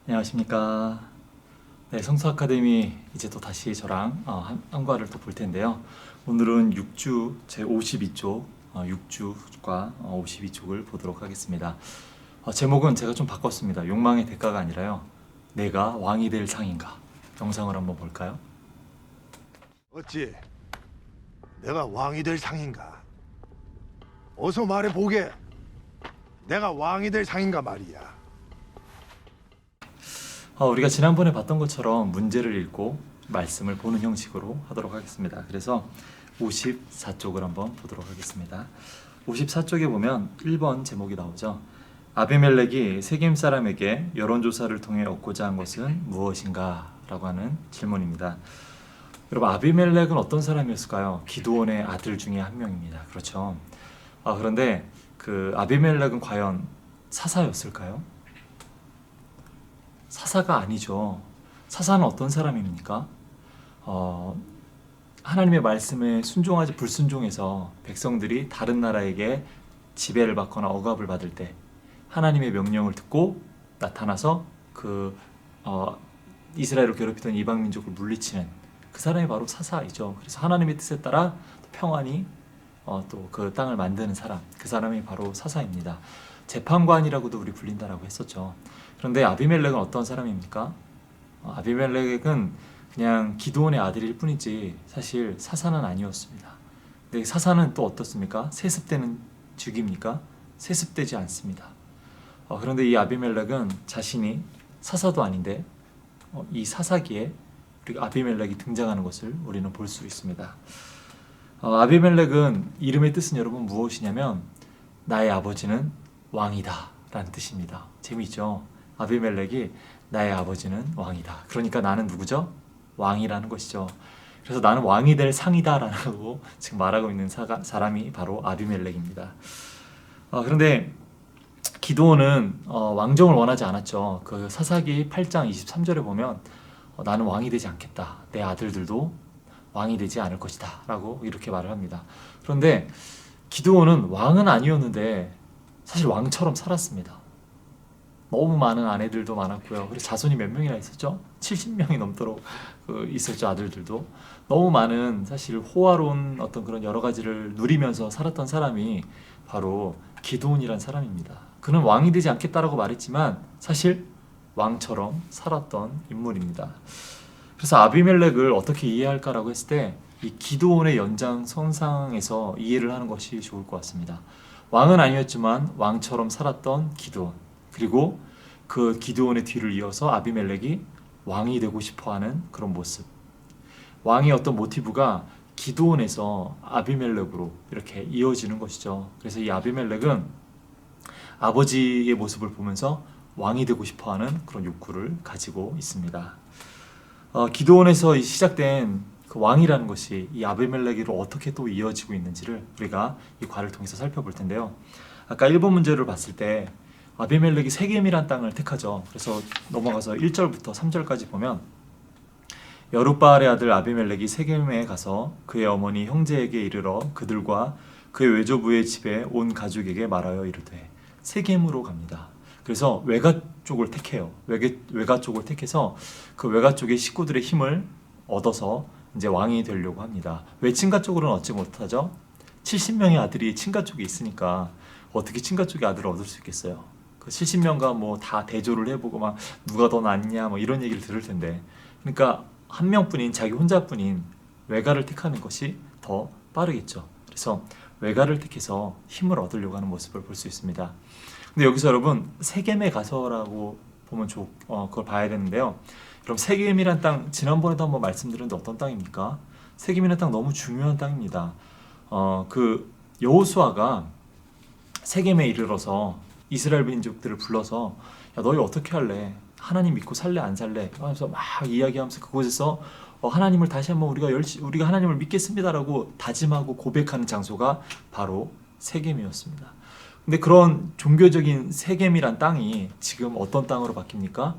안녕하십니까. 네, 성수 아카데미 이제 또 다시 저랑 한 과를 또 볼 텐데요. 오늘은 6주 제 52쪽 6주과 52쪽을 보도록 하겠습니다. 제목은 제가 좀 바꿨습니다. 욕망의 대가가 아니라요. 내가 왕이 될 상인가. 영상을 한번 볼까요? 어찌 내가 왕이 될 상인가? 어서 말해보게. 내가 왕이 될 상인가 말이야. 우리가 지난번에 봤던 것처럼 문제를 읽고 말씀을 보는 형식으로 하도록 하겠습니다. 그래서 54쪽을 한번 보도록 하겠습니다. 54쪽에 보면 1번 제목이 나오죠. 아비멜렉이 세겜 사람에게 여론조사를 통해 얻고자 한 것은 무엇인가? 라고 하는 질문입니다. 여러분, 아비멜렉은 어떤 사람이었을까요? 기드온의 아들 중에 한 명입니다. 그렇죠. 그런데 그 아비멜렉은 과연 사사였을까요? 사사가 아니죠. 사사는 어떤 사람입니까? 하나님의 말씀에 순종하지 불순종해서 백성들이 다른 나라에게 지배를 받거나 억압을 받을 때 하나님의 명령을 듣고 나타나서 이스라엘을 괴롭히던 이방 민족을 물리치는 그 사람이 바로 사사이죠. 그래서 하나님의 뜻에 따라 평안히 또 그 땅을 만드는 사람, 그 사람이 바로 사사입니다. 재판관이라고도 우리 불린다라고 했었죠. 그런데 아비멜렉은 어떤 사람입니까? 아비멜렉은 그냥 기드온의 아들일 뿐이지 사실 사사는 아니었습니다. 근데 사사는 또 어떻습니까? 세습되는 죽입니까? 세습되지 않습니다. 그런데 이 아비멜렉은 자신이 사사도 아닌데 이 사사기에 우리 아비멜렉이 등장하는 것을 우리는 볼 수 있습니다. 아비멜렉은 이름의 뜻은 여러분 무엇이냐면 나의 아버지는 왕이다 라는 뜻입니다. 재미있죠? 아비멜렉이 나의 아버지는 왕이다. 그러니까 나는 누구죠? 왕이라는 것이죠. 그래서 나는 왕이 될 상이다 라고 지금 말하고 있는 사람이 바로 아비멜렉입니다. 그런데 기드온은 왕정을 원하지 않았죠. 그 사사기 8장 23절에 보면 나는 왕이 되지 않겠다. 내 아들들도 왕이 되지 않을 것이다 라고 이렇게 말을 합니다. 그런데 기드온은 왕은 아니었는데 사실 왕처럼 살았습니다. 너무 많은 아내들도 많았고요. 그리고 자손이 몇 명이나 있었죠? 70명이 넘도록 있었죠. 아들들도. 너무 많은 사실 호화로운 어떤 그런 여러 가지를 누리면서 살았던 사람이 바로 기드온이란 사람입니다. 그는 왕이 되지 않겠다라고 말했지만 사실 왕처럼 살았던 인물입니다. 그래서 아비멜렉을 어떻게 이해할까라고 했을 때 이 기드온의 연장선상에서 이해를 하는 것이 좋을 것 같습니다. 왕은 아니었지만 왕처럼 살았던 기드온, 그리고 그 기드온의 뒤를 이어서 아비멜렉이 왕이 되고 싶어하는 그런 모습. 왕의 어떤 모티브가 기드온에서 아비멜렉으로 이렇게 이어지는 것이죠. 그래서 이 아비멜렉은 아버지의 모습을 보면서 왕이 되고 싶어하는 그런 욕구를 가지고 있습니다. 기드온에서 시작된 그 왕이라는 것이 이 아비멜렉으로 어떻게 또 이어지고 있는지를 우리가 이 과를 통해서 살펴볼 텐데요. 아까 1번 문제를 봤을 때 아비멜렉이 세겜이란 땅을 택하죠. 그래서 넘어가서 1절부터 3절까지 보면 여룻바알의 아들 아비멜렉이 세겜에 가서 그의 어머니 형제에게 이르러 그들과 그의 외조부의 집에 온 가족에게 말하여 이르되 세겜으로 갑니다. 그래서 외가 쪽을 택해요. 외가 쪽을 택해서 그 외가 쪽의 식구들의 힘을 얻어서 이제 왕이 되려고 합니다. 왜 친가 쪽으로는 얻지 못하죠? 70명의 아들이 친가 쪽에 있으니까 어떻게 친가 쪽의 아들을 얻을 수 있겠어요? 그 70명과 뭐 다 대조를 해보고 막 누가 더 낫냐 뭐 이런 얘기를 들을 텐데, 그러니까 한 명뿐인 자기 혼자뿐인 외가를 택하는 것이 더 빠르겠죠. 그래서 외가를 택해서 힘을 얻으려고 하는 모습을 볼 수 있습니다. 근데 여기서 여러분 세겜에 가서라고 보면 그걸 봐야 되는데요. 여러분 세겜이란 땅 지난번에도 한번 말씀드렸는데 어떤 땅입니까? 세겜이란 땅 너무 중요한 땅입니다. 그 여호수아가 세겜에 이르러서 이스라엘 민족들을 불러서 야 너희 어떻게 할래? 하나님 믿고 살래 안 살래? 하면서 막 이야기하면서 그곳에서 하나님을 다시 한번 우리가 하나님을 믿겠습니다라고 다짐하고 고백하는 장소가 바로 세겜이었습니다. 근데 그런 종교적인 세겜이란 땅이 지금 어떤 땅으로 바뀝니까?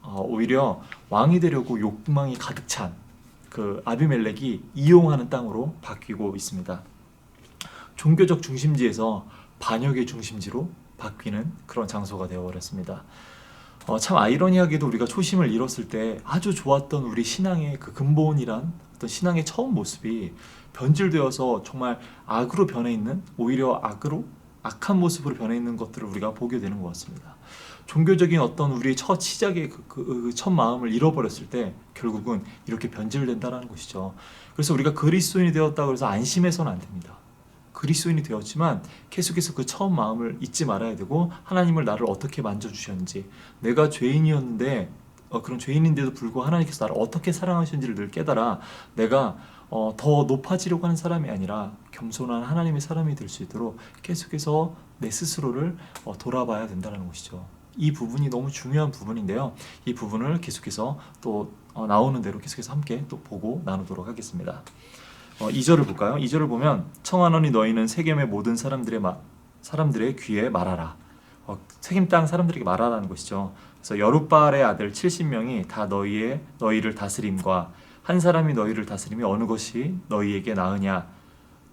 오히려 왕이 되려고 욕망이 가득 찬 그 아비멜렉이 이용하는 땅으로 바뀌고 있습니다. 종교적 중심지에서 반역의 중심지로 바뀌는 그런 장소가 되어버렸습니다. 참 아이러니하게도 우리가 초심을 잃었을 때 아주 좋았던 우리 신앙의 그 근본이란 어떤 신앙의 처음 모습이 변질되어서 정말 악으로 변해 있는, 오히려 악한 모습으로 변해 있는 것들을 우리가 보게 되는 것 같습니다. 종교적인 어떤 우리의 첫 시작의 첫 마음을 잃어버렸을 때 결국은 이렇게 변질된다는 것이죠. 그래서 우리가 그리스도인이 되었다고 해서 안심해서는 안 됩니다. 그리스도인이 되었지만 계속해서 그 처음 마음을 잊지 말아야 되고, 하나님을 나를 어떻게 만져주셨는지, 내가 죄인이었는데 그런 죄인인데도 불구하고 하나님께서 나를 어떻게 사랑하셨는지를 늘 깨달아 내가 더 높아지려고 하는 사람이 아니라 겸손한 하나님의 사람이 될 수 있도록 계속해서 내 스스로를 돌아봐야 된다는 것이죠. 이 부분이 너무 중요한 부분인데요. 이 부분을 계속해서 또 나오는 대로 계속해서 함께 또 보고 나누도록 하겠습니다. 2절을 볼까요? 2절을 보면 청하노니 너희는 세겜의 모든 사람들의 귀에 말하라. 세겜 땅 사람들에게 말하라는 것이죠. 그래서 여룻바알의 아들 70명이 다 너희를 다스림과 한 사람이 너희를 다스림이 어느 것이 너희에게 나으냐,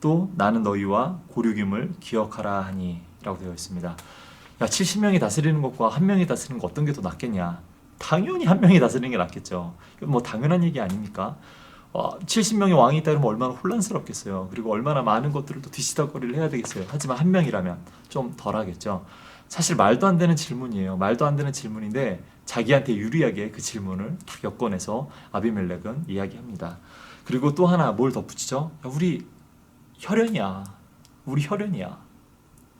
또 나는 너희와 고륙임을 기억하라 하니 라고 되어 있습니다. 야, 70명이 다스리는 것과 한 명이 다스리는 것 어떤 게 더 낫겠냐? 당연히 한 명이 다스리는 게 낫겠죠. 이건 뭐 당연한 얘기 아닙니까? 70명의 왕이 있다 그러면 얼마나 혼란스럽겠어요. 그리고 얼마나 많은 것들을 또 뒤치다거리를 해야 되겠어요. 하지만 한 명이라면 좀 덜하겠죠. 사실 말도 안 되는 질문이에요. 말도 안 되는 질문인데 자기한테 유리하게 그 질문을 딱 엮어내서 아비멜렉은 이야기합니다. 그리고 또 하나 뭘 덧붙이죠? 야, 우리 혈연이야. 우리 혈연이야.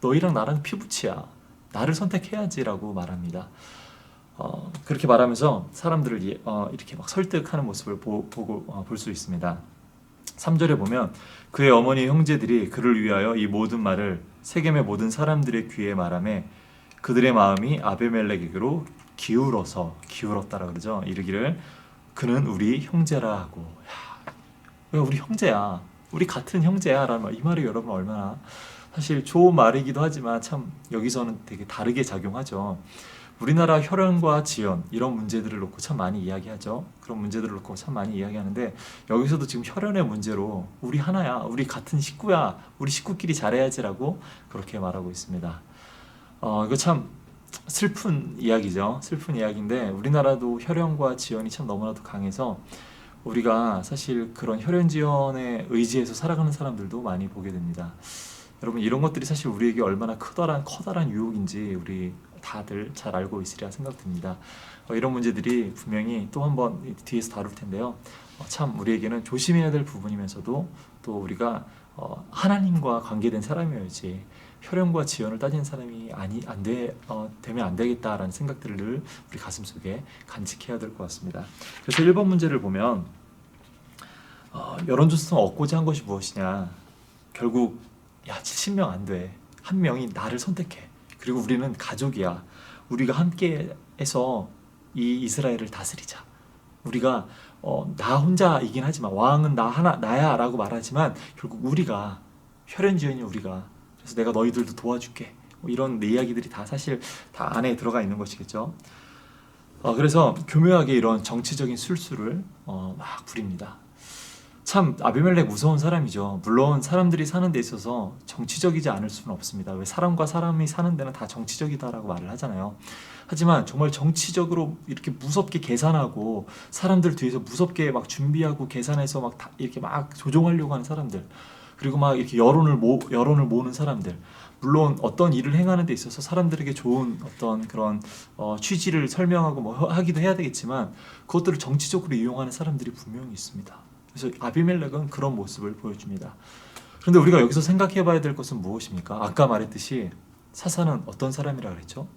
너희랑 나랑 피부치야. 나를 선택해야지라고 말합니다. 그렇게 말하면서 사람들을 이렇게 막 설득하는 모습을 볼 수 있습니다. 3절에 보면 그의 어머니 형제들이 그를 위하여 이 모든 말을 세겜의 모든 사람들의 귀에 말하매 그들의 마음이 아비멜렉에게로 기울었다라 그러죠. 이르기를 그는 우리 형제라 하고. 야, 왜 우리 형제야? 우리 같은 형제야라는 말. 이 말이 여러분 얼마나 사실 좋은 말이기도 하지만 참 여기서는 되게 다르게 작용하죠. 우리나라 혈연과 지연 이런 문제들을 놓고 참 많이 이야기하죠. 그런 문제들을 놓고 참 많이 이야기하는데 여기서도 지금 혈연의 문제로 우리 하나야, 우리 같은 식구야, 우리 식구끼리 잘해야지라고 그렇게 말하고 있습니다. 이거 참 슬픈 이야기죠. 슬픈 이야기인데 우리나라도 혈연과 지연이 참 너무나도 강해서 우리가 사실 그런 혈연 지연에 의지해서 살아가는 사람들도 많이 보게 됩니다. 여러분 이런 것들이 사실 우리에게 얼마나 커다란 유혹인지 우리 다들 잘 알고 있으리라 생각됩니다. 이런 문제들이 분명히 또 한번 뒤에서 다룰 텐데요. 참 우리에게는 조심해야 될 부분이면서도 또 우리가 하나님과 관계된 사람이어야지 혈연과 지연을 따지는 사람이 되면 안 되겠다라는 생각들을 늘 우리 가슴속에 간직해야 될 것 같습니다. 그래서 1번 문제를 보면 여론조사를 얻고자 한 것이 무엇이냐. 결국 70명 안 돼. 한 명이 나를 선택해. 그리고 우리는 가족이야. 우리가 함께해서 이 이스라엘을 다스리자. 우리가 나 혼자이긴 하지만 왕은 나야 라고 말하지만 결국 우리가 혈연지연이 우리가. 그래서 내가 너희들도 도와줄게. 이런 이야기들이 다 사실 다 안에 들어가 있는 것이겠죠. 그래서 교묘하게 이런 정치적인 술수를 막 부립니다. 참 아비멜렉 무서운 사람이죠. 물론 사람들이 사는 데 있어서 정치적이지 않을 수는 없습니다. 왜 사람과 사람이 사는 데는 다 정치적이다라고 말을 하잖아요. 하지만 정말 정치적으로 이렇게 무섭게 계산하고 사람들 뒤에서 무섭게 막 준비하고 계산해서 막 이렇게 막 조종하려고 하는 사람들, 그리고 막 이렇게 여론을 모으는 사람들, 물론 어떤 일을 행하는 데 있어서 사람들에게 좋은 어떤 그런 취지를 설명하고 뭐 하기도 해야 되겠지만 그것들을 정치적으로 이용하는 사람들이 분명히 있습니다. 그래서 아비멜렉은 그런 모습을 보여줍니다. 그런데 우리가 여기서 생각해 봐야 될 것은 무엇입니까? 아까 말했듯이 사사는 어떤 사람이라 그랬죠?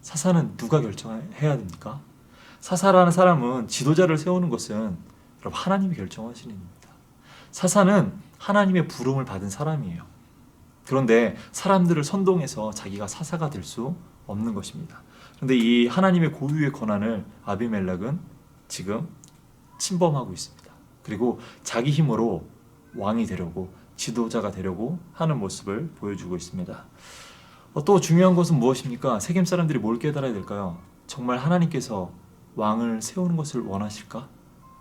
사사는 누가 결정해야 됩니까? 사사라는 사람은 지도자를 세우는 것은 여러분 하나님이 결정하시는 일입니다. 사사는 하나님의 부름을 받은 사람이에요. 그런데 사람들을 선동해서 자기가 사사가 될 수 없는 것입니다. 그런데 이 하나님의 고유의 권한을 아비멜렉은 지금 침범하고 있습니다. 그리고 자기 힘으로 왕이 되려고, 지도자가 되려고 하는 모습을 보여주고 있습니다. 또 중요한 것은 무엇입니까? 세겜 사람들이 뭘 깨달아야 될까요? 정말 하나님께서 왕을 세우는 것을 원하실까?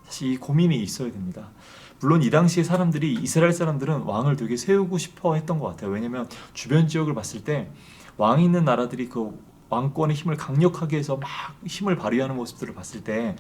사실 이 고민이 있어야 됩니다. 물론 이 당시의 사람들이, 이스라엘 사람들은 왕을 되게 세우고 싶어 했던 것 같아요. 왜냐하면 주변 지역을 봤을 때 왕이 있는 나라들이 그 왕권의 힘을 강력하게 해서 막 힘을 발휘하는 모습들을 봤을 때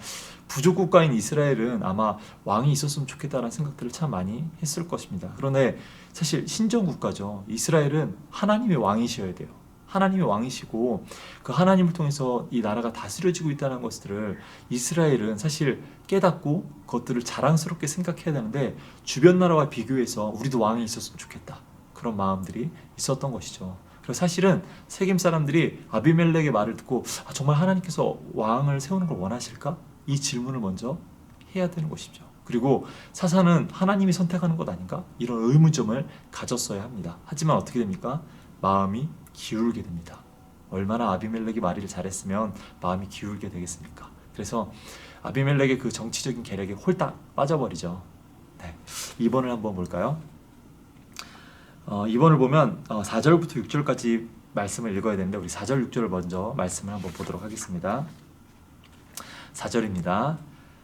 부족 국가인 이스라엘은 아마 왕이 있었으면 좋겠다라는 생각들을 참 많이 했을 것입니다. 그런데 사실 신정 국가죠. 이스라엘은 하나님의 왕이셔야 돼요. 하나님의 왕이시고 그 하나님을 통해서 이 나라가 다스려지고 있다는 것들을 이스라엘은 사실 깨닫고 그것들을 자랑스럽게 생각해야 되는데 주변 나라와 비교해서 우리도 왕이 있었으면 좋겠다. 그런 마음들이 있었던 것이죠. 그래서 사실은 세겜 사람들이 아비멜렉의 말을 듣고 정말 하나님께서 왕을 세우는 걸 원하실까? 이 질문을 먼저 해야 되는 것이죠. 그리고 사사는 하나님이 선택하는 것 아닌가? 이런 의문점을 가졌어야 합니다. 하지만 어떻게 됩니까? 마음이 기울게 됩니다. 얼마나 아비멜렉이 말을 잘했으면 마음이 기울게 되겠습니까? 그래서 아비멜렉의 그 정치적인 계략에 홀딱 빠져버리죠. 네. 2번을 한번 볼까요? 2번을 보면 4절부터 6절까지 말씀을 읽어야 되는데 우리 4절 6절을 먼저 말씀을 한번 보도록 하겠습니다. 4절입니다.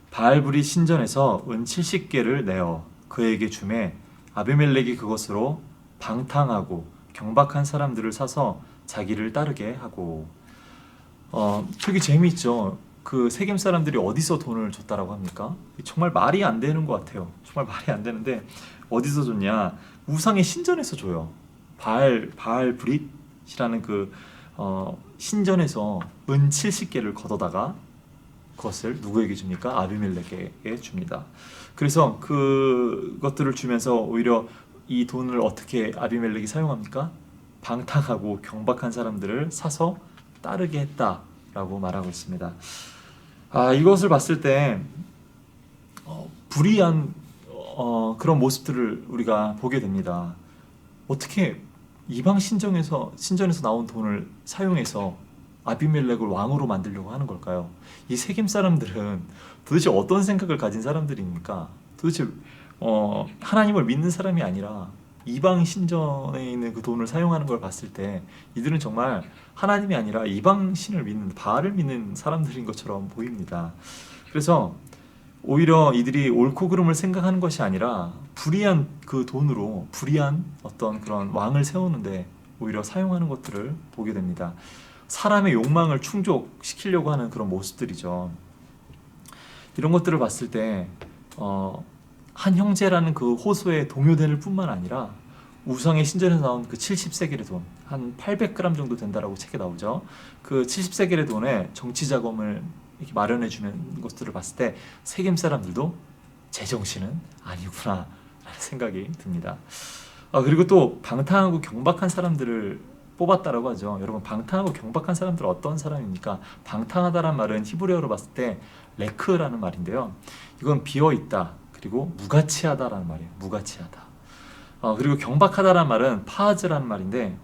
바알불이 신전에서 은 70개를 내어 그에게 주매 아비멜렉이 그것으로 방탕하고 경박한 사람들을 사서 자기를 따르게 하고 되게 재미있죠. 그 세겜 사람들이 어디서 돈을 줬다라고 합니까? 정말 말이 안 되는 것 같아요. 정말 말이 안 되는데 어디서 줬냐? 우상의 신전에서 줘요. 바알브릿이라는 그 신전에서 은 70개를 걷어다가 그것을 누구에게 줍니까? 아비멜렉에게 줍니다. 그래서 그것들을 주면서 오히려 이 돈을 어떻게 아비멜렉이 사용합니까? 방탕하고 경박한 사람들을 사서 따르게 했다라고 말하고 있습니다. 이것을 봤을 때 불의한 그런 모습들을 우리가 보게 됩니다. 어떻게 이방 신전에서 나온 돈을 사용해서 아비멜렉을 왕으로 만들려고 하는 걸까요? 이 세겜 사람들은 도대체 어떤 생각을 가진 사람들입니까? 도대체 하나님을 믿는 사람이 아니라 이방 신전에 있는 그 돈을 사용하는 걸 봤을 때 이들은 정말 하나님이 아니라 이방 신을 믿는 바알을 믿는 사람들인 것처럼 보입니다. 그래서 오히려 이들이 옳고 그름을 생각하는 것이 아니라 불의한 그 돈으로 불의한 어떤 그런 왕을 세우는데 오히려 사용하는 것들을 보게 됩니다. 사람의 욕망을 충족시키려고 하는 그런 모습들이죠. 이런 것들을 봤을 때 한 형제라는 그 호소에 동요될 뿐만 아니라 우상의 신전에서 나온 그 70세겔의 돈, 한 800g 정도 된다라고 책에 나오죠. 그 70세겔의 돈에 정치 자금을 이렇게 마련해 주는 것들을 봤을 때 세겜 사람들도 제정신은 아니구나 라는 생각이 듭니다. 그리고 또 방탕하고 경박한 사람들을 뽑았다라고 하죠. 여러분, 방탕하고 경박한 사람들은 어떤 사람입니까? 방탕하다란 말은 히브리어로 봤을 때 레크라는 말인데요. 이건 비어 있다. 그리고 무가치하다라는 말이에요. 무가치하다. 그리고 경박하다라는 말은 파즈라는 말인데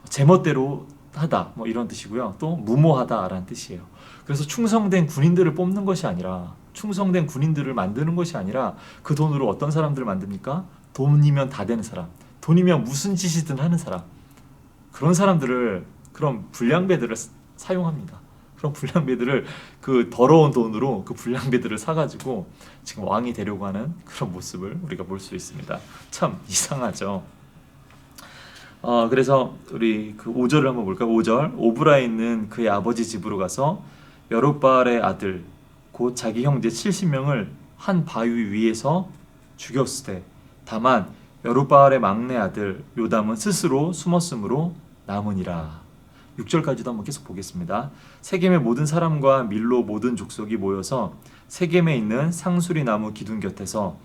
제멋대로 하다 뭐 이런 뜻이고요. 또 무모하다라는 뜻이에요. 그래서 충성된 군인들을 뽑는 것이 아니라 충성된 군인들을 만드는 것이 아니라 그 돈으로 어떤 사람들을 만듭니까? 돈이면 다 되는 사람, 돈이면 무슨 짓이든 하는 사람, 그런 사람들을, 그런 불량배들을 사용합니다. 그런 불량배들을 그 더러운 돈으로 그 불량배들을 사가지고 지금 왕이 되려고 하는 그런 모습을 우리가 볼 수 있습니다. 참 이상하죠. 그래서 우리 그 5절을 한번 볼까요? 5절. 오브라에 있는 그의 아버지 집으로 가서 여롯바알의 아들 곧 자기 형제 70명을 한 바위 위에서 죽였으되 다만 여롯바알의 막내 아들 요담은 스스로 숨었으므로 남으니라. 6절까지도 한번 계속 보겠습니다. 세겜의 모든 사람과 밀로 모든 족속이 모여서 세겜에 있는 상수리 나무 기둥 곁에서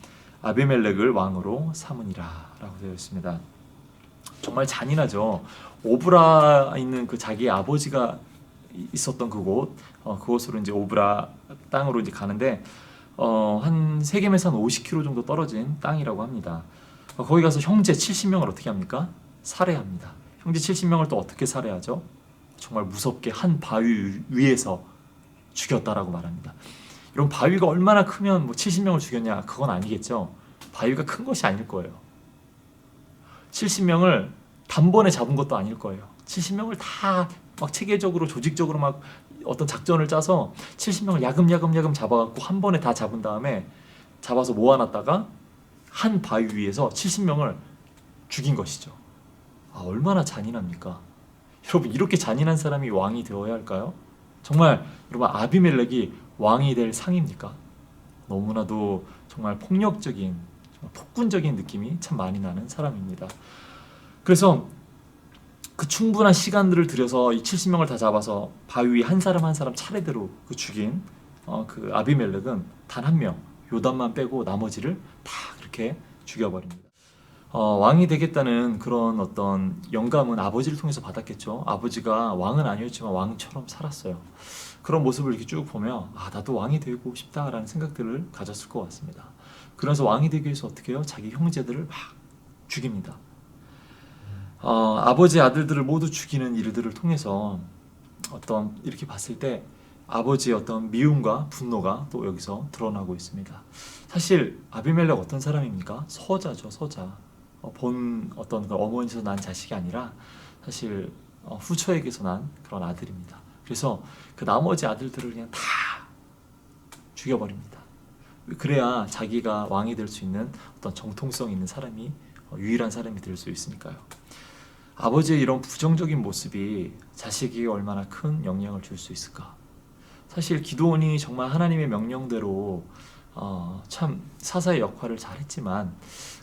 아비멜렉을 왕으로 삼으니라 라고 되어 있습니다. 정말 잔인하죠. 오브라 있는 그 자기 아버지가 있었던 그곳, 그곳으로 이제 오브라 땅으로 이제 가는데 한 세겜에서 한 50km 정도 떨어진 땅이라고 합니다. 거기 가서 형제 70명을 어떻게 합니까? 살해합니다. 형제 70명을 또 어떻게 살해하죠? 정말 무섭게 한 바위 위에서 죽였다라고 말합니다. 이런 바위가 얼마나 크면 뭐 70명을 죽였냐? 그건 아니겠죠. 바위가 큰 것이 아닐 거예요. 70명을 단번에 잡은 것도 아닐 거예요. 70명을 다 막 체계적으로 조직적으로 막 어떤 작전을 짜서 70명을 야금야금 잡아갖고 한 번에 다 잡은 다음에 잡아서 모아놨다가 한 바위 위에서 70명을 죽인 것이죠. 얼마나 잔인합니까? 여러분 이렇게 잔인한 사람이 왕이 되어야 할까요? 정말 여러분 아비멜렉이 왕이 될 상입니까? 너무나도 정말 폭력적인 정말 폭군적인 느낌이 참 많이 나는 사람입니다. 그래서 그 충분한 시간들을 들여서 이 70명을 다 잡아서 바위 위에 한 사람 한 사람 차례대로 그 죽인 그 아비멜렉은 단 한 명 요담만 빼고 나머지를 다 그렇게 죽여버립니다. 왕이 되겠다는 그런 어떤 영감은 아버지를 통해서 받았겠죠. 아버지가 왕은 아니었지만 왕처럼 살았어요. 그런 모습을 이렇게 쭉 보며 나도 왕이 되고 싶다라는 생각들을 가졌을 것 같습니다. 그래서 왕이 되기 위해서 어떻게 해요? 자기 형제들을 막 죽입니다. 아버지 아들들을 모두 죽이는 일들을 통해서 어떤 이렇게 봤을 때 아버지의 어떤 미움과 분노가 또 여기서 드러나고 있습니다. 사실 아비멜렉 어떤 사람입니까? 서자죠, 서자. 본 어떤 그 어머니에서 난 자식이 아니라 사실 후처에게서 난 그런 아들입니다. 그래서 그 나머지 아들들을 그냥 다 죽여버립니다. 그래야 자기가 왕이 될 수 있는 어떤 정통성 있는 사람이 유일한 사람이 될 수 있으니까요. 아버지의 이런 부정적인 모습이 자식에게 얼마나 큰 영향을 줄 수 있을까? 사실 기드온이 정말 하나님의 명령대로 참 사사의 역할을 잘했지만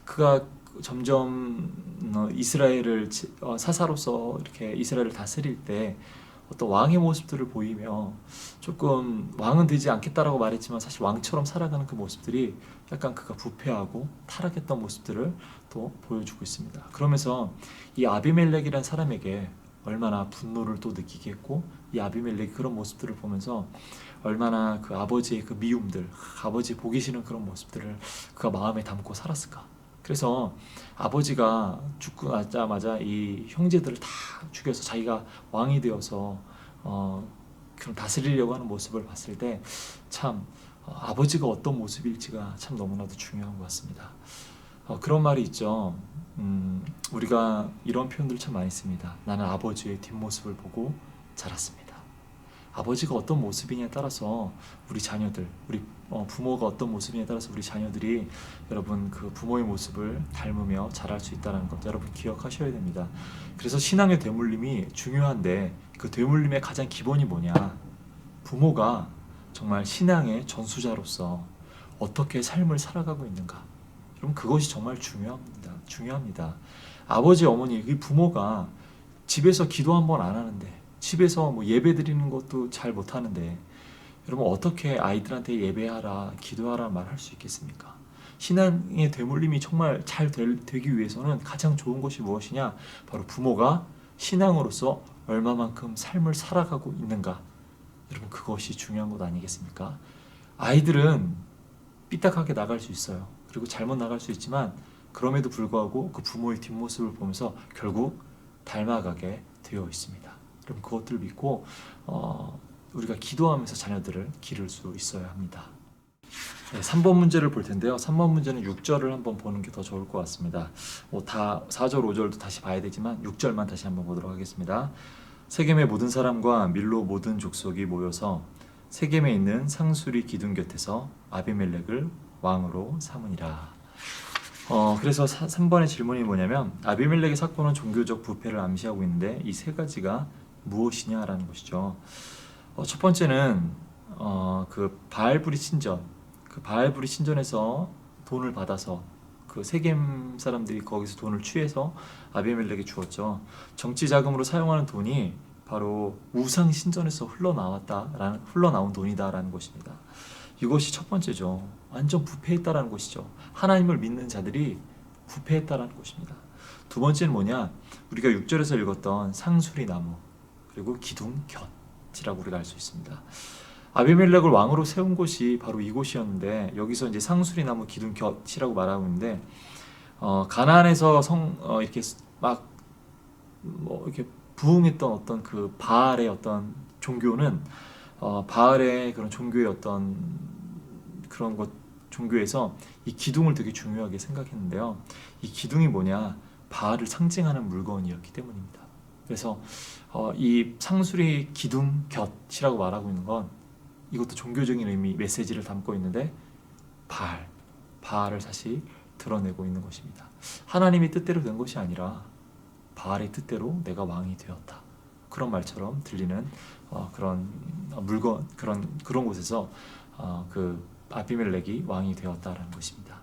그가 점점 이스라엘을 사사로서 이렇게 이스라엘을 다스릴 때 어떤 왕의 모습들을 보이며 조금 왕은 되지 않겠다라고 말했지만 사실 왕처럼 살아가는 그 모습들이 약간 그가 부패하고 타락했던 모습들을 또 보여주고 있습니다. 그러면서 이 아비멜렉이라는 사람에게 얼마나 분노를 또 느끼게 했고 이 아비멜렉이 그런 모습들을 보면서 얼마나 그 아버지의 그 미움들, 아버지 보기 싫은 그런 모습들을 그가 마음에 담고 살았을까. 그래서 아버지가 죽고 나자마자 이 형제들을 다 죽여서 자기가 왕이 되어서 그런 다스리려고 하는 모습을 봤을 때 참 아버지가 어떤 모습일지가 참 너무나도 중요한 것 같습니다. 그런 말이 있죠. 우리가 이런 표현들 참 많이 씁니다. 나는 아버지의 뒷모습을 보고 자랐습니다. 아버지가 어떤 모습이냐에 따라서 우리 자녀들, 우리 부모가 어떤 모습이냐에 따라서 우리 자녀들이 여러분 그 부모의 모습을 닮으며 자랄 수 있다는 것 여러분 기억하셔야 됩니다. 그래서 신앙의 되물림이 중요한데 그 되물림의 가장 기본이 뭐냐? 부모가 정말 신앙의 전수자로서 어떻게 삶을 살아가고 있는가? 여러분 그것이 정말 중요합니다. 아버지, 어머니, 이 부모가 집에서 기도 한 번 안 하는데 집에서 뭐 예배 드리는 것도 잘 못하는데 여러분 어떻게 아이들한테 예배하라 기도하라 말할 수 있겠습니까? 신앙의 되물림이 정말 잘 되기 위해서는 가장 좋은 것이 무엇이냐? 바로 부모가 신앙으로서 얼마만큼 삶을 살아가고 있는가. 여러분 그것이 중요한 것 아니겠습니까? 아이들은 삐딱하게 나갈 수 있어요. 그리고 잘못 나갈 수 있지만 그럼에도 불구하고 그 부모의 뒷모습을 보면서 결국 닮아가게 되어 있습니다. 그럼 그것들을 믿고 우리가 기도하면서 자녀들을 기를 수 있어야 합니다. 네, 3번 문제를 볼 텐데요. 3번 문제는 6절을 한번 보는 게 더 좋을 것 같습니다. 다 4절, 5절도 다시 봐야 되지만 6절만 다시 한번 보도록 하겠습니다. 세겜의 모든 사람과 밀로 모든 족속이 모여서 세겜에 있는 상수리 기둥 곁에서 아비멜렉을 왕으로 삼으니라. 그래서 3번의 질문이 뭐냐면 아비멜렉의 사건은 종교적 부패를 암시하고 있는데 이 세 가지가 무엇이냐라는 것이죠. 첫 번째는 그 바알브리 신전, 그 바알브리 신전에서 돈을 받아서 그 세겜 사람들이 거기서 돈을 취해서 아비멜렉에 주었죠. 정치 자금으로 사용하는 돈이 바로 우상 신전에서 흘러나온 돈이다라는 것입니다. 이것이 첫 번째죠. 완전 부패했다라는 것이죠. 하나님을 믿는 자들이 부패했다라는 것입니다. 두 번째는 뭐냐? 우리가 6절에서 읽었던 상수리 나무 그리고 기둥 곁이라고 우리가 알 수 있습니다. 아비멜렉을 왕으로 세운 곳이 바로 이곳이었는데 여기서 이제 상수리 나무 기둥 곁이라고 말하고 있는데 가나안에서 이렇게 막 이렇게 부흥했던 어떤 그 바알의 어떤 종교는 바알의 그런 종교의 어떤 그런 것 종교에서 이 기둥을 되게 중요하게 생각했는데요. 이 기둥이 뭐냐? 바알을 상징하는 물건이었기 때문입니다. 그래서 이 상수리 기둥 곁이라고 말하고 있는 건 이것도 종교적인 의미, 메시지를 담고 있는데 바알을 사실 드러내고 있는 것입니다. 하나님의 뜻대로 된 것이 아니라 바알의 뜻대로 내가 왕이 되었다. 그런 말처럼 들리는 그런 물건 그런 곳에서 그 아비멜렉이 왕이 되었다라는 것입니다.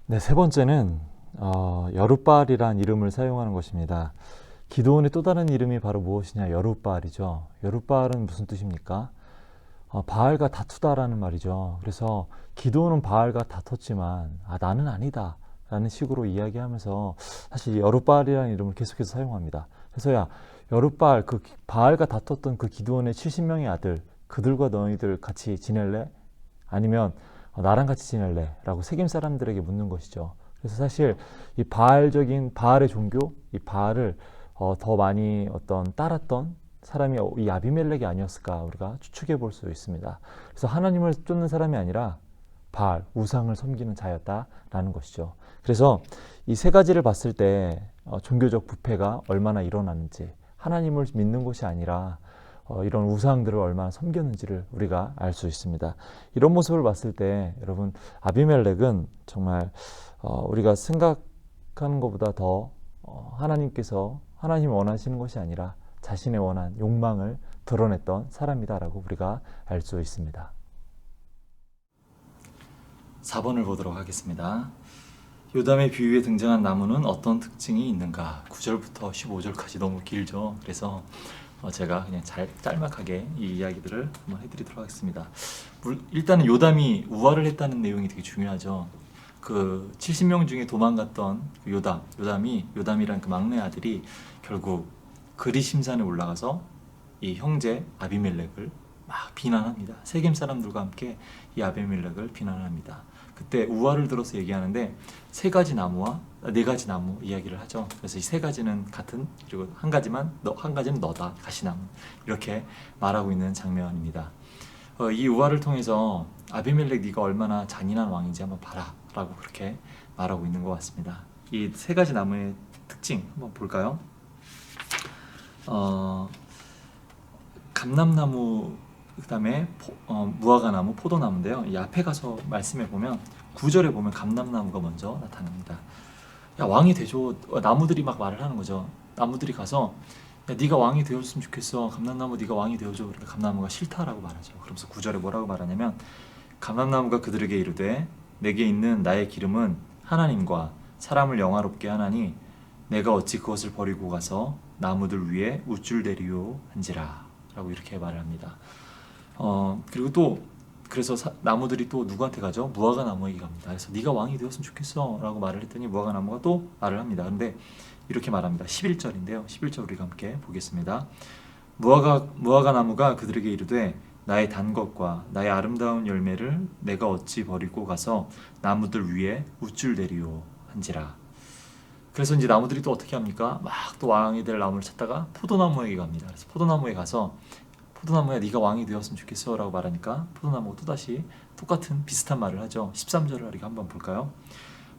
네, 세 번째는 여룻바알이란 이름을 사용하는 것입니다. 기드온의 또 다른 이름이 바로 무엇이냐? 여룻바알이죠. 여룻바알은 무슨 뜻입니까? 바알과 다투다라는 말이죠. 그래서 기드온은 바알과 다퉜지만 나는 아니다 라는 식으로 이야기하면서 사실 여룻바알이라는 이름을 계속해서 사용합니다. 그래서 여룻바알, 그 바알과 다퉜던 그 기드온의 70명의 아들, 그들과 너희들 같이 지낼래? 아니면 나랑 같이 지낼래? 라고 세겜 사람들에게 묻는 것이죠. 그래서 사실 이 바알적인 바알의 종교, 이 바알을 더 많이 따랐던 사람이 이 아비멜렉이 아니었을까 우리가 추측해 볼 수 있습니다. 그래서 하나님을 쫓는 사람이 아니라 바알, 우상을 섬기는 자였다라는 것이죠. 그래서 이 세 가지를 봤을 때 종교적 부패가 얼마나 일어났는지, 하나님을 믿는 것이 아니라 이런 우상들을 얼마나 섬겼는지를 우리가 알 수 있습니다. 이런 모습을 봤을 때 여러분, 아비멜렉은 정말 우리가 생각하는 것보다 더 하나님이 원하시는 것이 아니라 자신의 원한 욕망을 드러냈던 사람이다라고 우리가 알 수 있습니다. 4번을 보도록 하겠습니다. 요담의 비유에 등장한 나무는 어떤 특징이 있는가? 9절부터 15절까지 너무 길죠. 그래서 제가 그냥 짤막하게 이 이야기들을 한번 해드리도록 하겠습니다. 일단은 요담이 우화를 했다는 내용이 되게 중요하죠. 그 70명 중에 도망갔던 그 요담이란 그 막내 아들이 결국 그리심산에 올라가서 이 형제 아비멜렉을 막 비난합니다. 세겜 사람들과 함께 이 아비멜렉을 비난합니다. 그때 우화를 들어서 얘기하는데 세 가지 나무와 네 가지 나무 이야기를 하죠. 그래서 이 세 가지는 같은, 그리고 한 가지는 너다, 가시나무, 이렇게 말하고 있는 장면입니다. 이 우화를 통해서 아비멜렉 네가 얼마나 잔인한 왕인지 한번 봐라 라고 그렇게 말하고 있는 것 같습니다. 이 세 가지 나무의 특징 한번 볼까요? 감람나무, 그 다음에 무화과나무, 포도나무인데요. 이 앞에 가서 말씀해 보면 9절에 보면 감람나무가 먼저 나타납니다. 야, 왕이 되줘. 나무들이 막 말을 하는 거죠. 나무들이 가서 야, 네가 왕이 되어줬으면 좋겠어. 감람나무 네가 왕이 되어줘. 그러니까 감람나무가 싫다라고 말하죠. 그러면서 9절에 뭐라고 말하냐면 감람나무가 그들에게 이르되 내게 있는 나의 기름은 하나님과 사람을 영화롭게 하나니 내가 어찌 그것을 버리고 가서 나무들 위에 우쭐대리요 한지라 라고 이렇게 말을 합니다. 그리고 또 그래서 나무들이 또 누구한테 가죠? 무화과 나무에게 갑니다. 그래서 네가 왕이 되었으면 좋겠어 라고 말을 했더니 무화과 나무가 또 말을 합니다. 그런데 이렇게 말합니다. 11절인데요 11절 우리가 함께 보겠습니다. 무화과 나무가 그들에게 이르되 나의 단 것과 나의 아름다운 열매를 내가 어찌 버리고 가서 나무들 위에 우쭐대리요 한지라. 그래서 이제 나무들이 또 어떻게 합니까? 막 또 왕이 될 나무를 찾다가 포도나무에게 갑니다. 그래서 포도나무에 가서 포도나무야 네가 왕이 되었으면 좋겠어 라고 말하니까 포도나무가 또다시 똑같은 비슷한 말을 하죠. 13절을 우리가 한번 볼까요?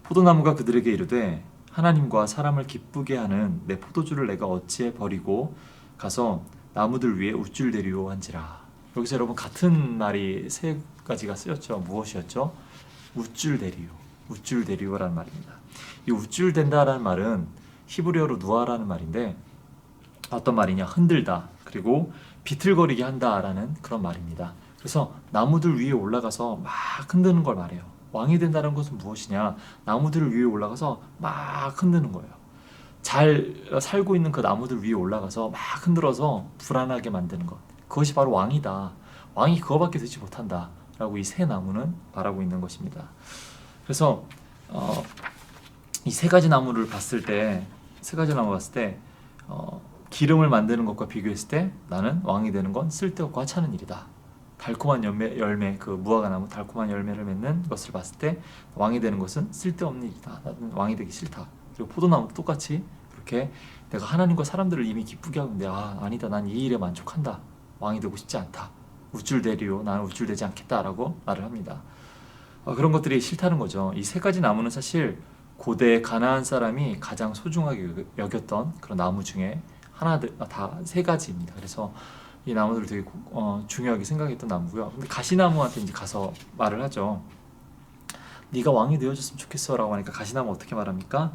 포도나무가 그들에게 이르되 하나님과 사람을 기쁘게 하는 내 포도주를 내가 어찌해 버리고 가서 나무들 위에 우쭐대리요 한지라. 여기서 여러분 같은 말이 세 가지가 쓰였죠. 무엇이었죠? 우쭐대리요라는 말입니다. 이 우쭐댄다라는 말은 히브리어로 누아라는 말인데 어떤 말이냐? 흔들다, 그리고 비틀거리게 한다라는 그런 말입니다. 그래서 나무들 위에 올라가서 막 흔드는 걸 말해요. 왕이 된다는 것은 무엇이냐? 나무들 위에 올라가서 막 흔드는 거예요. 잘 살고 있는 그 나무들 위에 올라가서 막 흔들어서 불안하게 만드는 것. 그것이 바로 왕이다. 왕이 그거밖에 되지 못한다 라고 이 세 나무는 말하고 있는 것입니다. 그래서 이 세 가지 나무를 봤을 때 기름을 만드는 것과 비교했을 때 나는 왕이 되는 건 쓸데없고 하찮은 일이다. 달콤한 열매, 그 무화과 나무 달콤한 열매를 맺는 것을 봤을 때 왕이 되는 것은 쓸데없는 일이다. 나는 왕이 되기 싫다. 그리고 포도나무도 똑같이 그렇게 내가 하나님과 사람들을 이미 기쁘게 하고 있는데 아니다. 난 이 일에 만족한다. 왕이 되고 싶지 않다. 우쭐대리요. 나는 우쭐대지 않겠다라고 말을 합니다. 그런 것들이 싫다는 거죠. 이 세 가지 나무는 사실 고대 가나안 사람이 가장 소중하게 여겼던 그런 나무 중에 다 세 가지입니다. 그래서 이 나무들을 되게 중요하게 생각했던 나무고요. 근데 가시나무한테 이제 가서 말을 하죠. 네가 왕이 되어줬으면 좋겠어라고 하니까 가시나무 어떻게 말합니까?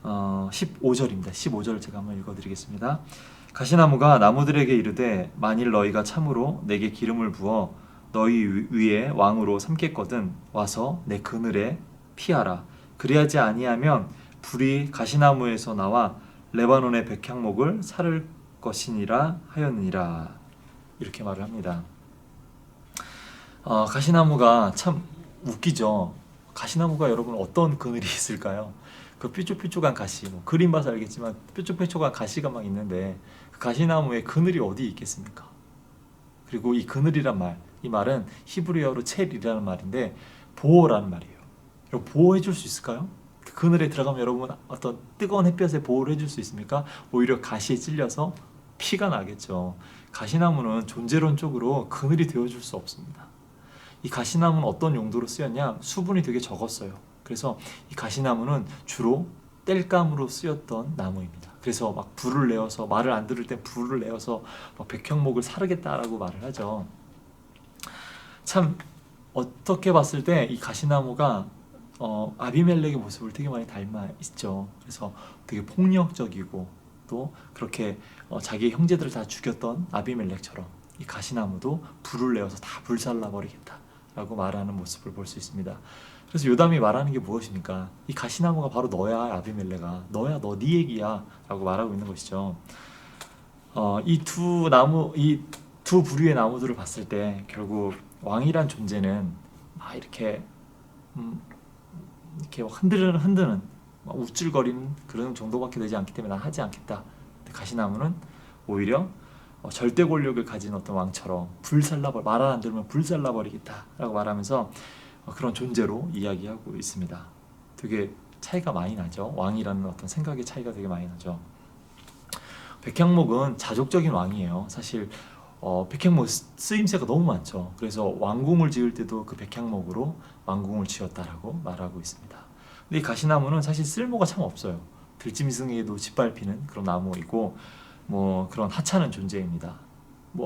15절입니다. 15절을 제가 한번 읽어드리겠습니다. 가시나무가 나무들에게 이르되 만일 너희가 참으로 내게 기름을 부어 너희 위에 왕으로 삼겠거든 와서 내 그늘에 피하라. 그리하지 아니하면 불이 가시나무에서 나와 레바논의 백향목을 사를 것이니라 하였느니라. 이렇게 말을 합니다. 가시나무가 참 웃기죠. 가시나무가 여러분 어떤 그늘이 있을까요? 그 뾰족뾰족한 가시, 그림 봐서 알겠지만 뾰족뾰족한 가시가 막 있는데 그 가시나무에 그늘이 어디 있겠습니까? 그리고 이 그늘이란 말, 이 말은 히브리어로 첼이라는 말인데 보호라는 말이에요. 여러분 보호해 줄 수 있을까요? 그 그늘에 들어가면 여러분 어떤 뜨거운 햇볕에 보호를 해줄 수 있습니까? 오히려 가시에 찔려서 피가 나겠죠. 가시나무는 존재론적으로 그늘이 되어줄 수 없습니다. 이 가시나무는 어떤 용도로 쓰였냐? 수분이 되게 적었어요. 그래서 이 가시나무는 주로 땔감으로 쓰였던 나무입니다. 그래서 막 불을 내어서 말을 안 들을 때 불을 내어서 막 백향목을 사르겠다라고 말을 하죠. 참 어떻게 봤을 때 이 가시나무가 아비멜렉의 모습을 되게 많이 닮아 있죠. 그래서 되게 폭력적이고 또 그렇게 자기 형제들을 다 죽였던 아비멜렉처럼 이 가시나무도 불을 내어서 다 불살라 버리겠다라고 말하는 모습을 볼 수 있습니다. 그래서 요담이 말하는 게 무엇입니까? 이 가시나무가 바로 너야, 아비멜렉아. 너야, 너 네 얘기야 라고 말하고 있는 것이죠. 이 두 부류의 나무들을 봤을 때 결국 왕이란 존재는 막 이렇게 흔드는 막 우쭐거리는 그런 정도밖에 되지 않기 때문에 난 하지 않겠다. 근데 가시나무는 오히려 절대 권력을 가진 어떤 왕처럼 말 안 들으면 불살라버리겠다라고 말하면서 그런 존재로 이야기하고 있습니다. 되게 차이가 많이 나죠. 왕이라는 어떤 생각의 차이가 되게 많이 나죠. 백향목은 자족적인 왕이에요. 사실 백향목 쓰임새가 너무 많죠. 그래서 왕궁을 지을 때도 그 백향목으로 왕궁을 지었다라고 말하고 있습니다. 근데 이 가시나무는 사실 쓸모가 참 없어요. 들짐승에도 짓밟히는 그런 나무이고 그런 하찮은 존재입니다.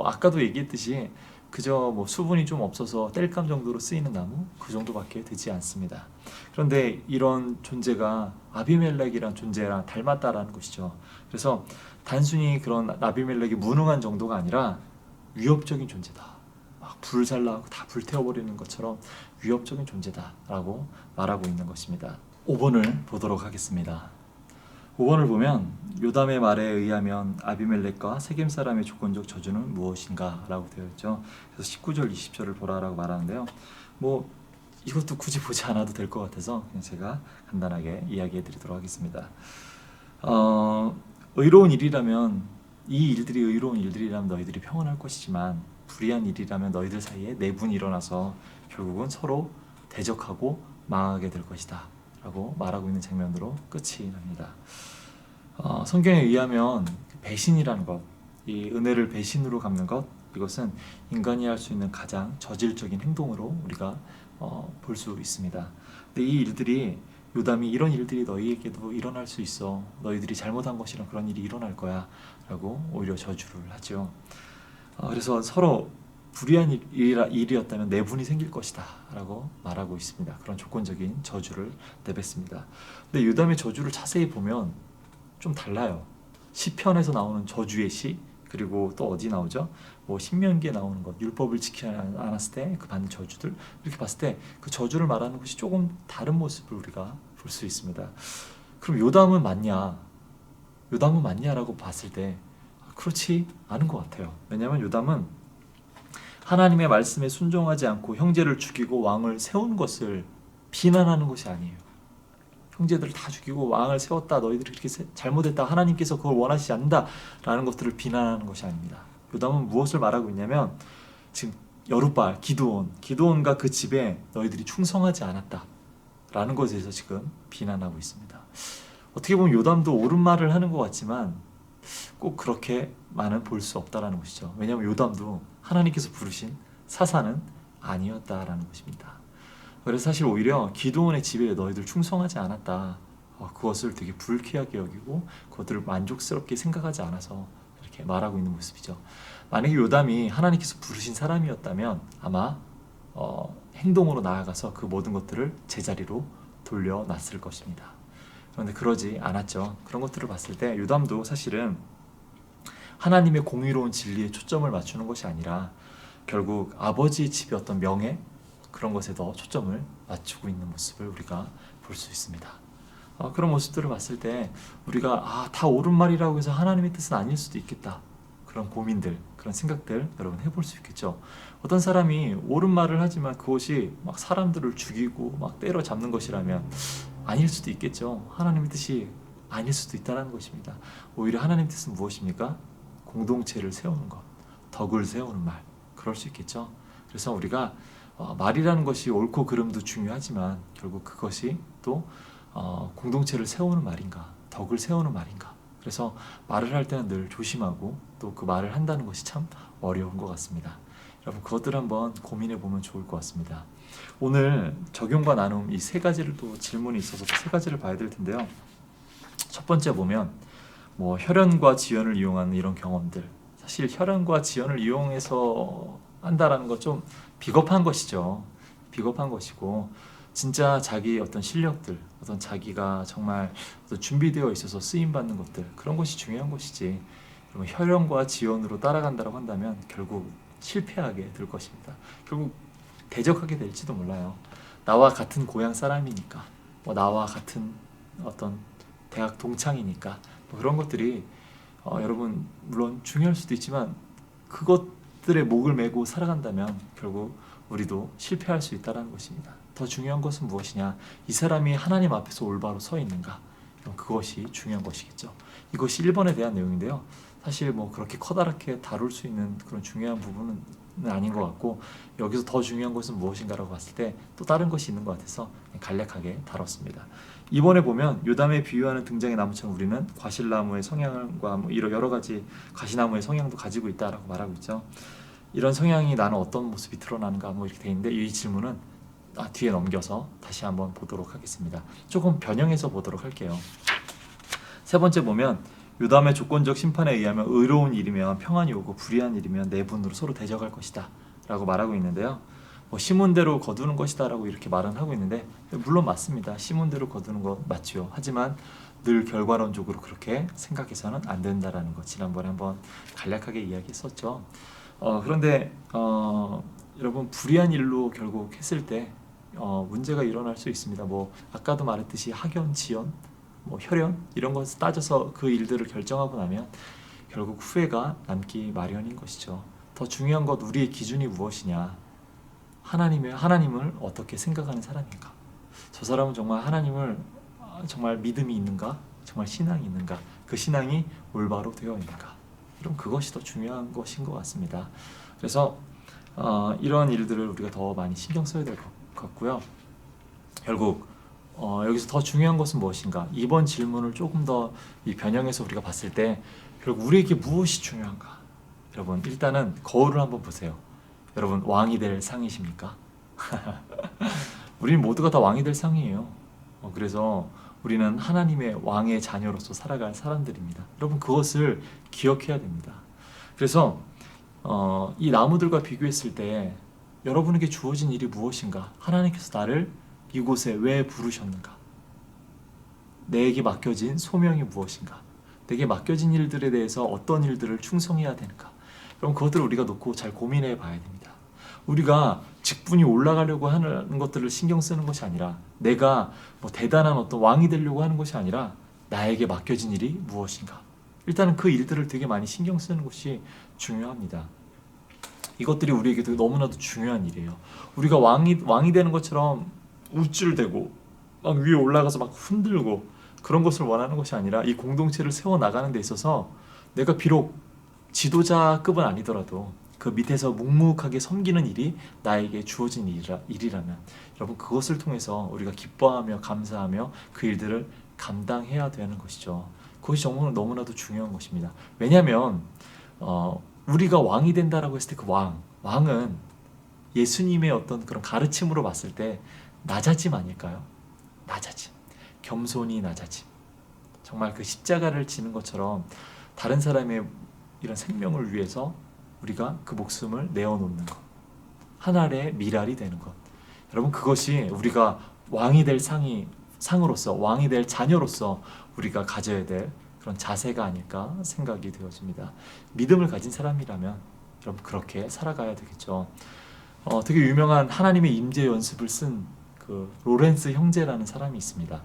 아까도 얘기했듯이 그저 수분이 좀 없어서 땔감 정도로 쓰이는 나무 그 정도밖에 되지 않습니다. 그런데 이런 존재가 아비멜렉이란 존재랑 닮았다라는 것이죠. 그래서 단순히 그런 아비멜렉이 무능한 정도가 아니라 위협적인 존재다. 막 불살라고 다 불태워버리는 것처럼 위협적인 존재다라고 말하고 있는 것입니다. 5번을 보도록 하겠습니다. 5번을 보면 요담의 말에 의하면 아비멜렉과 세겜 사람의 조건적 저주는 무엇인가 라고 되어 있죠. 그래서 19절 20절을 보라라고 말하는데요. 이것도 굳이 보지 않아도 될 것 같아서 그냥 제가 간단하게 이야기해 드리도록 하겠습니다. 의로운 일이라면 이 일들이 의로운 일들이라면 너희들이 평안할 것이지만 불의한 일이라면 너희들 사이에 내분이 일어나서 결국은 서로 대적하고 망하게 될 것이다 라고 말하고 있는 장면으로 끝이 납니다. 성경에 의하면 배신이라는 것, 이 은혜를 배신으로 갚는 것, 이것은 인간이 할 수 있는 가장 저질적인 행동으로 우리가 볼 수 있습니다. 근데 이 일들이 요담이 이런 일들이 너희에게도 일어날 수 있어. 너희들이 잘못한 것이랑 그런 일이 일어날 거야 라고 오히려 저주를 하죠. 그래서 서로 불의한 일이었다면 내분이 생길 것이다 라고 말하고 있습니다. 그런 조건적인 저주를 내뱉습니다. 근데 요담의 저주를 자세히 보면 좀 달라요. 시편에서 나오는 저주의 시, 그리고 또 어디 나오죠? 신명기에 나오는 것, 율법을 지키지 않았을 때 그 받는 저주들, 이렇게 봤을 때 그 저주를 말하는 것이 조금 다른 모습을 우리가 볼 수 있습니다. 그럼 요담은 맞냐? 요담은 맞냐라고 봤을 때 그렇지 않은 것 같아요. 왜냐하면 요담은 하나님의 말씀에 순종하지 않고 형제를 죽이고 왕을 세운 것을 비난하는 것이 아니에요. 형제들을 다 죽이고 왕을 세웠다, 너희들이 그렇게 잘못했다, 하나님께서 그걸 원하시지 않는다라는 것들을 비난하는 것이 아닙니다. 요담은 무엇을 말하고 있냐면 지금 여룻바알, 기드온과 그 집에 너희들이 충성하지 않았다라는 것에 대해서 지금 비난하고 있습니다. 어떻게 보면 요담도 옳은 말을 하는 것 같지만 꼭 그렇게만은 볼 수 없다라는 것이죠. 왜냐하면 요담도 하나님께서 부르신 사사는 아니었다라는 것입니다. 그래서 사실 오히려 기드온의 집에 너희들 충성하지 않았다, 그것을 되게 불쾌하게 여기고 그것들을 만족스럽게 생각하지 않아서 이렇게 말하고 있는 모습이죠. 만약에 요담이 하나님께서 부르신 사람이었다면 아마 행동으로 나아가서 그 모든 것들을 제자리로 돌려놨을 것입니다. 그런데 그러지 않았죠. 그런 것들을 봤을 때 요담도 사실은 하나님의 공의로운 진리에 초점을 맞추는 것이 아니라 결국 아버지의 집의 어떤 명예 그런 것에 더 초점을 맞추고 있는 모습을 우리가 볼 수 있습니다. 그런 모습들을 봤을 때 우리가 다 옳은 말이라고 해서 하나님의 뜻은 아닐 수도 있겠다. 그런 고민들, 그런 생각들 여러분 해볼 수 있겠죠. 어떤 사람이 옳은 말을 하지만 그것이 막 사람들을 죽이고 막 때려잡는 것이라면 아닐 수도 있겠죠. 하나님의 뜻이 아닐 수도 있다는 것입니다. 오히려 하나님의 뜻은 무엇입니까? 공동체를 세우는 것, 덕을 세우는 말, 그럴 수 있겠죠. 그래서 우리가 말이라는 것이 옳고 그름도 중요하지만 결국 그것이 또 공동체를 세우는 말인가, 덕을 세우는 말인가. 그래서 말을 할 때는 늘 조심하고 또 그 말을 한다는 것이 참 어려운 것 같습니다. 여러분 그것들 한번 고민해 보면 좋을 것 같습니다. 오늘 적용과 나눔 이 세 가지를 또 질문이 있어서 세 가지를 봐야 될 텐데요. 첫 번째 보면 뭐 혈연과 지연을 이용하는 이런 경험들, 사실 혈연과 지연을 이용해서 한다라는 것 좀 비겁한 것이죠. 비겁한 것이고 진짜 자기 어떤 실력들, 어떤 자기가 정말 어떤 준비되어 있어서 쓰임 받는 것들 그런 것이 중요한 것이지. 혈연과 지연으로 따라간다고 한다면 결국 실패하게 될 것입니다. 결국 대적하게 될지도 몰라요. 나와 같은 고향 사람이니까, 뭐 나와 같은 어떤 대학 동창이니까 뭐 그런 것들이 여러분 물론 중요할 수도 있지만 그것들의 목을 메고 살아간다면 결국 우리도 실패할 수 있다는 것입니다. 더 중요한 것은 무엇이냐? 이 사람이 하나님 앞에서 올바로 서 있는가? 그것이 중요한 것이겠죠. 이것이 1번에 대한 내용인데요. 사실 뭐 그렇게 커다랗게 다룰 수 있는 그런 중요한 부분은 아닌 것 같고 여기서 더 중요한 것은 무엇인가라고 봤을 때 또 다른 것이 있는 것 같아서 간략하게 다뤘습니다. 이번에 보면 요담에 비유하는 등장의 나무처럼 우리는 과실나무의 성향과 뭐 이런 여러 가지 가시나무의 성향도 가지고 있다라고 말하고 있죠. 이런 성향이 나는 어떤 모습이 드러나는가 뭐 이렇게 돼 있는데 이 질문은 뒤에 넘겨서 다시 한번 보도록 하겠습니다. 조금 변형해서 보도록 할게요. 세 번째 보면 요담의 조건적 심판에 의하면 의로운 일이면 평안이 오고 불의한 일이면 내분으로 서로 대적할 것이다 라고 말하고 있는데요. 심은 대로 거두는 것이다 라고 이렇게 말은 하고 있는데 물론 맞습니다. 심은 대로 거두는 것 맞죠. 하지만 늘 결과론적으로 그렇게 생각해서는 안 된다라는 것 지난번에 한번 간략하게 이야기했었죠. 그런데 여러분 불의한 일로 결국 했을 때 문제가 일어날 수 있습니다. 뭐 아까도 말했듯이 학연, 지연, 뭐 혈연 이런 것을 따져서 그 일들을 결정하고 나면 결국 후회가 남기 마련인 것이죠. 더 중요한 것 우리의 기준이 무엇이냐? 하나님을 어떻게 생각하는 사람인가? 저 사람은 정말 하나님을 정말 믿음이 있는가? 정말 신앙이 있는가? 그 신앙이 올바로 되어 있는가? 그럼 그것이 더 중요한 것인 것 같습니다. 그래서 이런 일들을 우리가 더 많이 신경 써야 될 것 같고요. 결국 여기서 더 중요한 것은 무엇인가? 이번 질문을 조금 더 이 변형해서 우리가 봤을 때 결국 우리에게 무엇이 중요한가? 여러분 일단은 거울을 한번 보세요. 여러분 왕이 될 상이십니까? 우리는 모두가 다 왕이 될 상이에요. 그래서 우리는 하나님의 왕의 자녀로서 살아갈 사람들입니다. 여러분 그것을 기억해야 됩니다. 그래서 이 나무들과 비교했을 때 여러분에게 주어진 일이 무엇인가? 하나님께서 나를 이곳에 왜 부르셨는가? 내게 맡겨진 소명이 무엇인가? 내게 맡겨진 일들에 대해서 어떤 일들을 충성해야 되는가? 그럼 그것들을 우리가 놓고 잘 고민해 봐야 됩니다. 우리가 직분이 올라가려고 하는 것들을 신경 쓰는 것이 아니라 내가 뭐 대단한 어떤 왕이 되려고 하는 것이 아니라 나에게 맡겨진 일이 무엇인가? 일단은 그 일들을 되게 많이 신경 쓰는 것이 중요합니다. 이것들이 우리에게도 너무나도 중요한 일이에요. 우리가 왕이 되는 것처럼 우쭐대고 막 위에 올라가서 막 흔들고 그런 것을 원하는 것이 아니라 이 공동체를 세워나가는 데 있어서 내가 비록 지도자급은 아니더라도 그 밑에서 묵묵하게 섬기는 일이 나에게 주어진 일이라면 여러분 그것을 통해서 우리가 기뻐하며 감사하며 그 일들을 감당해야 되는 것이죠. 그것이 정말 너무나도 중요한 것입니다. 왜냐하면 우리가 왕이 된다라고 했을 때 그 왕은 예수님의 어떤 그런 가르침으로 봤을 때 낮아짐 아닐까요? 낮아짐. 겸손히 낮아짐. 정말 그 십자가를 지는 것처럼 다른 사람의 이런 생명을 위해서 우리가 그 목숨을 내어놓는 것, 하나의 미랄이 되는 것. 여러분, 그것이 우리가 왕이 될 상으로서, 왕이 될 자녀로서 우리가 가져야 될 그런 자세가 아닐까 생각이 되어집니다. 믿음을 가진 사람이라면 여러분 그렇게 살아가야 되겠죠. 되게 유명한 하나님의 임재 연습을 쓴 그 로렌스 형제라는 사람이 있습니다.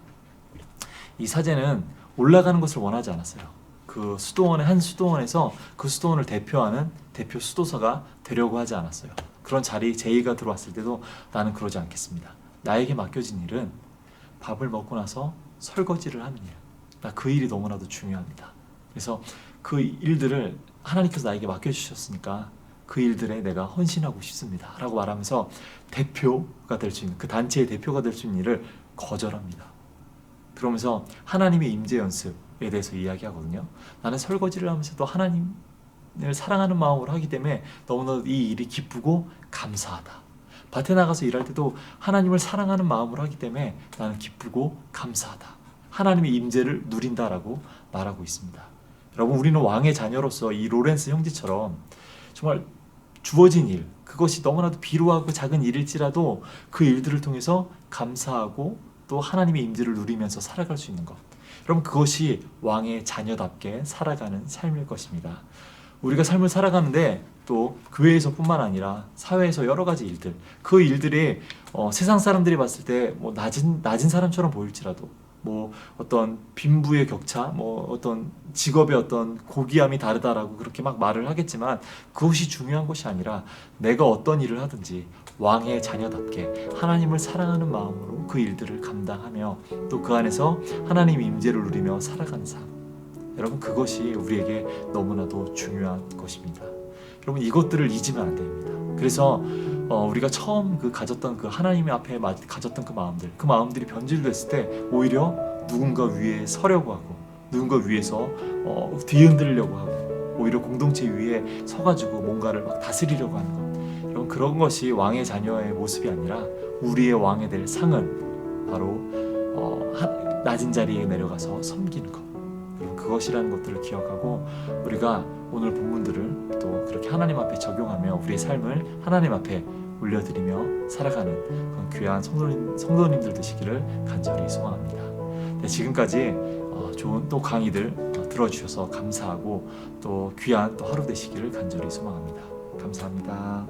이 사제는 올라가는 것을 원하지 않았어요. 그 수도원의 한 수도원에서 그 수도원을 대표하는 대표 수도사가 되려고 하지 않았어요. 그런 자리 제의가 들어왔을 때도 나는 그러지 않겠습니다. 나에게 맡겨진 일은 밥을 먹고 나서 설거지를 하는 일. 나 그 일이 너무나도 중요합니다. 그래서 그 일들을 하나님께서 나에게 맡겨주셨으니까 그 일들에 내가 헌신하고 싶습니다 라고 말하면서 대표가 될 수 있는, 그 단체의 대표가 될 수 있는 일을 거절합니다. 그러면서 하나님의 임재 연습에 대해서 이야기하거든요. 나는 설거지를 하면서도 하나님을 사랑하는 마음으로 하기 때문에 너무나 이 일이 기쁘고 감사하다. 밭에 나가서 일할 때도 하나님을 사랑하는 마음으로 하기 때문에 나는 기쁘고 감사하다. 하나님의 임재를 누린다라고 말하고 있습니다. 여러분, 우리는 왕의 자녀로서 이 로렌스 형제처럼 정말 주어진 일, 그것이 너무나도 비루하고 작은 일일지라도 그 일들을 통해서 감사하고 또 하나님의 임재를 누리면서 살아갈 수 있는 것. 여러분, 그것이 왕의 자녀답게 살아가는 삶일 것입니다. 우리가 삶을 살아가는데 또 교회에서뿐만 아니라 사회에서 여러 가지 일들, 그 일들이 세상 사람들이 봤을 때 뭐 낮은 사람처럼 보일지라도, 뭐 어떤 빈부의 격차, 뭐 어떤 직업의 어떤 고귀함이 다르다라고 그렇게 막 말을 하겠지만 그것이 중요한 것이 아니라 내가 어떤 일을 하든지 왕의 자녀답게 하나님을 사랑하는 마음으로 그 일들을 감당하며 또 그 안에서 하나님의 임재를 누리며 살아가는 삶. 여러분, 그것이 우리에게 너무나도 중요한 것입니다. 여러분, 이것들을 잊으면 안 됩니다. 그래서 우리가 처음 가졌던 그 하나님 앞에 가졌던 그 마음들이 변질됐을 때 오히려 누군가 위에 서려고 하고 누군가 위에서 뒤흔들려고 하고 오히려 공동체 위에 서가지고 뭔가를 막 다스리려고 하는 것. 여러분, 그런 것이 왕의 자녀의 모습이 아니라 우리의 왕이 될 상은 바로 낮은 자리에 내려가서 섬기는 것. 그것이라는 것들을 기억하고 우리가 오늘 본문들을 또 그렇게 하나님 앞에 적용하며 우리의 삶을 하나님 앞에 올려드리며 살아가는 그런 귀한 성도님들 되시기를 간절히 소망합니다. 네, 지금까지 좋은 또 강의들 들어주셔서 감사하고 또 귀한 또 하루 되시기를 간절히 소망합니다. 감사합니다.